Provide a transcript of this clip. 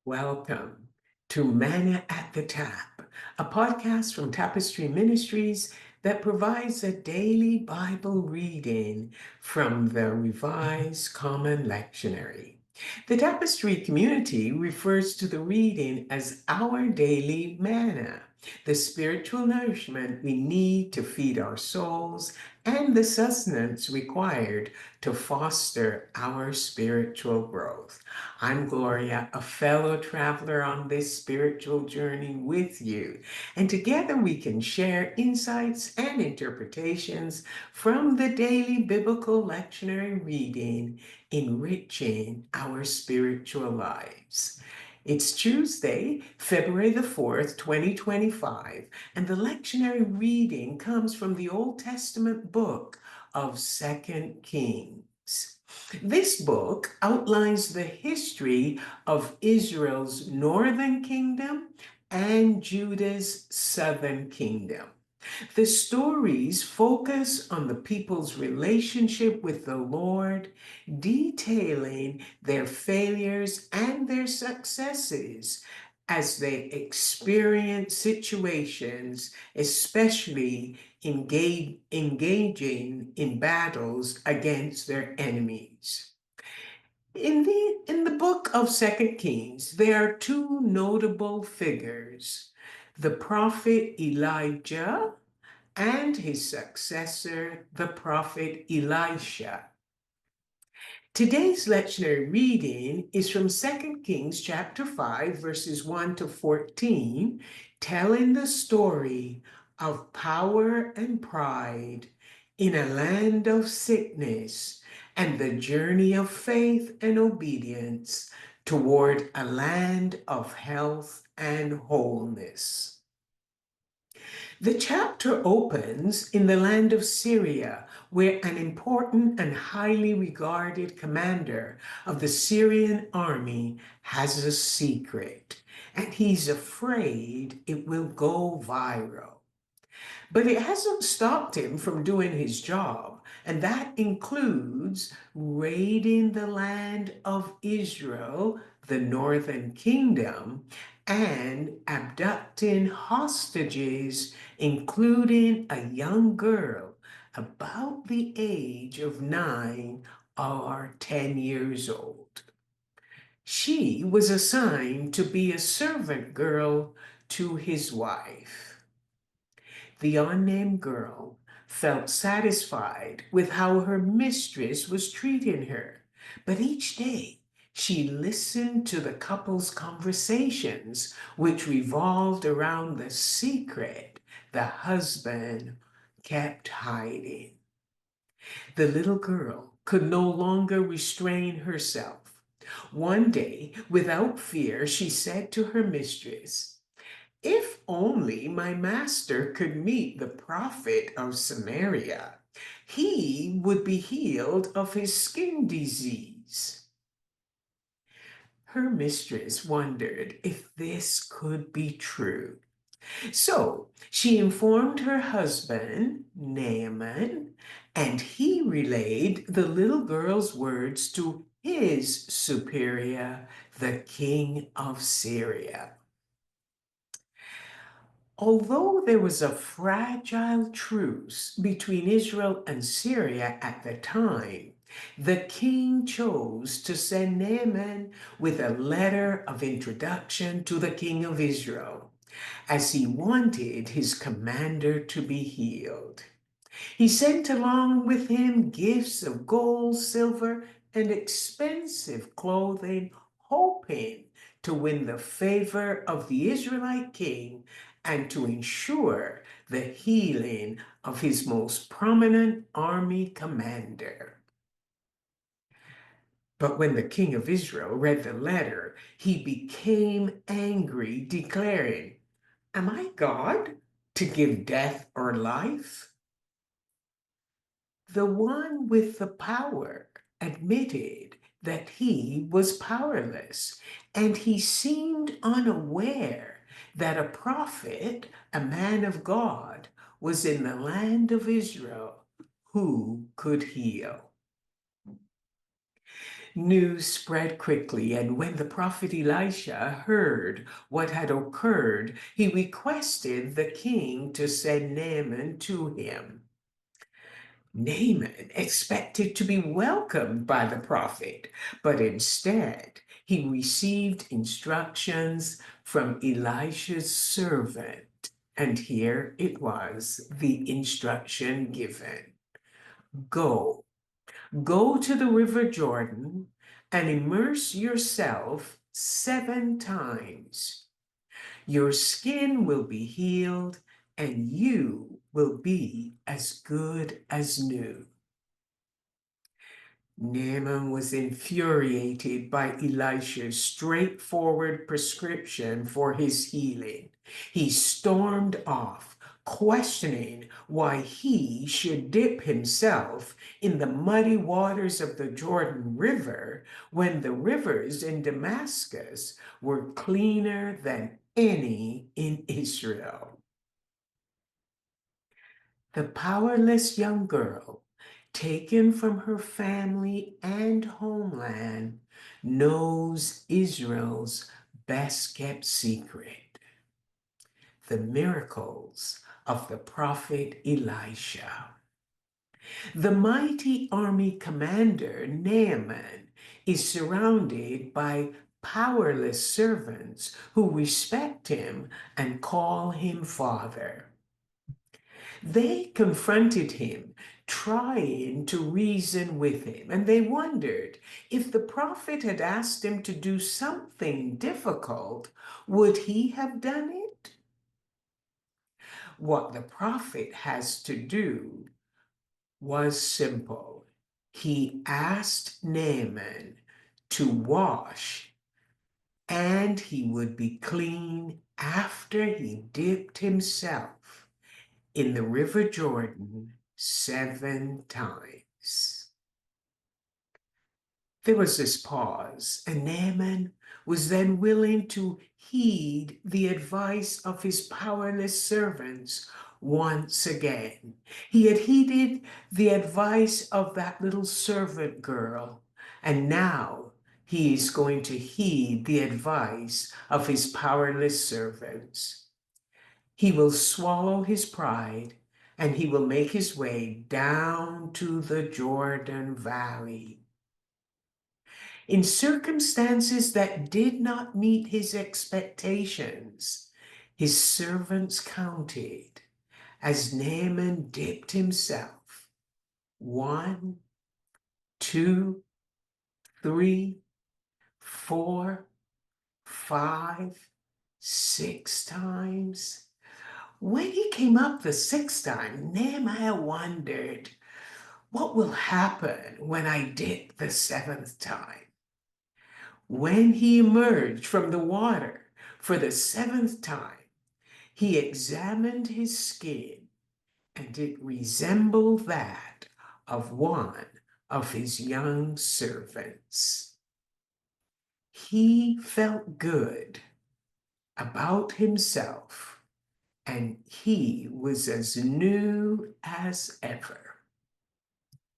Welcome to Manna at the Tap, a podcast from Tapestry Ministries that provides a daily Bible reading from the Revised Common Lectionary. The Tapestry community refers to the reading as our daily manna, the spiritual nourishment we need to feed our souls and the sustenance required to foster our spiritual growth. I'm Gloria, a fellow traveler on this spiritual journey with you, and together we can share insights and interpretations from the daily biblical lectionary reading, enriching our spiritual lives. It's Tuesday, February the 4th, 2025, and the lectionary reading comes from the Old Testament book of 2 Kings. This book outlines the history of Israel's northern kingdom and Judah's southern kingdom. The stories focus on the people's relationship with the Lord, detailing their failures and their successes as they experience situations, especially engaging in battles against their enemies. In the book of 2 Kings, there are two notable figures, the prophet Elijah and his successor, the prophet Elisha. Today's lectionary reading is from 2 Kings chapter 5, verses 1 to 14, telling the story of power and pride in a land of sickness and the journey of faith and obedience toward a land of health and wholeness. The chapter opens in the land of Syria, where an important and highly regarded commander of the Syrian army has a secret, and he's afraid it will go viral. But it hasn't stopped him from doing his job, and that includes raiding the land of Israel, the northern kingdom, and abducting hostages, including a young girl about the age of 9 or 10 years old. She was assigned to be a servant girl to his wife. The unnamed girl felt satisfied with how her mistress was treating her, but each day she listened to the couple's conversations, which revolved around the secret the husband kept hiding. The little girl could no longer restrain herself. One day, without fear, she said to her mistress, "If only my master could meet the prophet of Samaria, he would be healed of his skin disease." Her mistress wondered if this could be true. So she informed her husband, Naaman, and he relayed the little girl's words to his superior, the king of Syria. Although there was a fragile truce between Israel and Syria at the time, the king chose to send Naaman with a letter of introduction to the king of Israel, as he wanted his commander to be healed. He sent along with him gifts of gold, silver, and expensive clothing, hoping to win the favor of the Israelite king and to ensure the healing of his most prominent army commander. But when the king of Israel read the letter, he became angry, declaring, "Am I God to give death or life?" The one with the power admitted that he was powerless, and he seemed unaware that a prophet, a man of God, was in the land of Israel who could heal. News spread quickly, and when the prophet Elisha heard what had occurred, he requested the king to send Naaman to him. Naaman expected to be welcomed by the prophet, but instead he received instructions from Elisha's servant. And here it was, the instruction given. Go, go to the river Jordan and immerse yourself 7 times. Your skin will be healed and you will be as good as new. Naaman was infuriated by Elisha's straightforward prescription for his healing. He stormed off, questioning why he should dip himself in the muddy waters of the Jordan River when the rivers in Damascus were cleaner than any in Israel. The powerless young girl, taken from her family and homeland, knows Israel's best kept secret: the miracles of the prophet Elisha. The mighty army commander, Naaman, is surrounded by powerless servants who respect him and call him father. They confronted him, trying to reason with him, and they wondered if the prophet had asked him to do something difficult, would he have done it? What the prophet has to do was simple. He asked Naaman to wash, and he would be clean after he dipped himself in the River Jordan 7 times. There was this pause, and Naaman was then willing to heed the advice of his powerless servants once again. He had heeded the advice of that little servant girl, and now he is going to heed the advice of his powerless servants. He will swallow his pride and he will make his way down to the Jordan Valley. In circumstances that did not meet his expectations, his servants counted as Naaman dipped himself 1, 2, 3, 4, 5, 6 times. When he came up the 6th time, Nehemiah wondered, what will happen when I dip the 7th time? When he emerged from the water for the 7th time, he examined his skin, and it resembled that of one of his young servants. He felt good about himself, and he was as new as ever.